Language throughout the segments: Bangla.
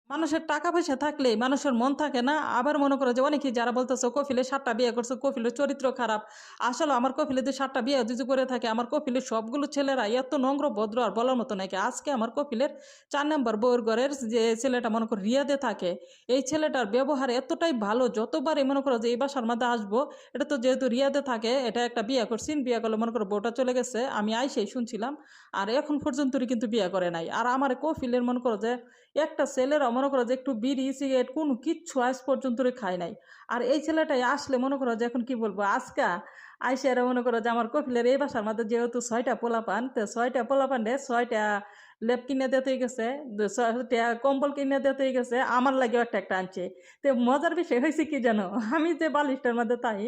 মানুষের টাকা পয়সা থাকলে মানুষের মন থাকে না। আবার মনে করো যে অনেকেই যারা বলতেছে কফিলের ৭টা বিয়ে করছে, কফিলের চরিত্র খারাপ। আসলে আমার কফিলে যে ৭টা বিয়ে যদি করে থাকে, আমার কফিলের সবগুলো ছেলেরা এত নম্র ভদ্র আর বলার মতো নাকি। আজকে আমার কফিলের ৪ নম্বর বউয়ের ঘরের যে ছেলেটা মনে করো রিয়াদে থাকে, এই ছেলেটার ব্যবহার এতটাই ভালো। যতবারই মনে করো যে এই বাসার মধ্যে আসবো, এটা তো যেহেতু রিয়াদে থাকে, এটা একটা বিয়ে করছি, বিয়ে করলে মনে করো বউটা চলে গেছে, আমি আইসেই শুনছিলাম। আর এখন পর্যন্ত কিন্তু বিয়ে করে নাই। আর আমার কফিলের মনে করো যে একটা ছেলেরা মনে করো যে একটু বিড়ি সিগারেট কোনো কিচ্ছু আজ পর্যন্ত খায় নাই। আর এই ছেলেটাই আসলে মনে করো যে এখন কি বলবো, আজকা আইসা এরা মনে করো যে আমার কপিলের এই বাসার মধ্যে যেহেতু 6টা পোলাপান, তো 6টা পোলাপান রে 6টা লেপ কিনে দিতে গেছে, 6টা কম্বল কিনে দিতে গেছে, আমার লাগেও একটা একটা আনছে। তো মজার বিষয় হয়েছে কি জানো, আমি যে বালিশটার মধ্যে তাই,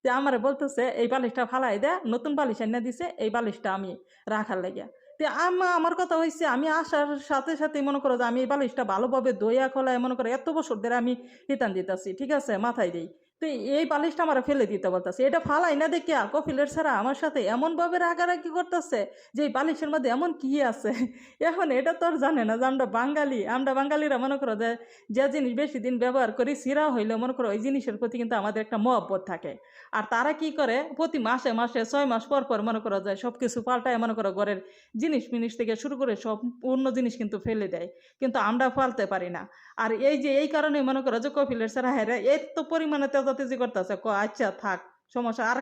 যে আমার বলতেছে এই বালিশটা ফালাই দে, নতুন বালিশ এনে দিছে, এই বালিশটা আমি রাখার লাগে। তে আমার কথা হয়েছে, আমি আসার সাথে সাথে মনে করো যে আমি এই বালিশটা ভালোভাবে দইয়া খোলায় মনে করো এত বছর ধরে আমি হিতান দিতেছি, ঠিক আছে, মাথায় দিই। তো এই বালিশটা আমার ফেলে দিতে বলতেছে, এটা ফালাই না দেখে কফিলের ছাড়া আমার সাথে এমন ভাবে রাগারাগি করতেছে যে এই বালিশের মধ্যে এমন কি আছে। এখন এটা তো আর জানে না যে আমরা বাঙালি, আমরা বাঙালিরা মনে করো যে যে জিনিস বেশি দিন ব্যবহার করি সিরা হইলে মনে করো ওই জিনিসের প্রতি কিন্তু আমাদের একটা মহব্বত থাকে। আর তারা কি করে, প্রতি মাসে মাসে 6 মাস পর পর মনে করো যায় সব কিছু পাল্টায়, মনে করো ঘরের জিনিস মিনিস থেকে শুরু করে সম্পূর্ণ জিনিস কিন্তু ফেলে দেয়, কিন্তু আমরা ফালতে পারি না। আর এই যে এই কারণে মনে করো যে কপিলের স্যার হ্যাঁ এত পরিমাণে তেজাতেজি করতেছে, আচ্ছা থাক, সমস্যা আর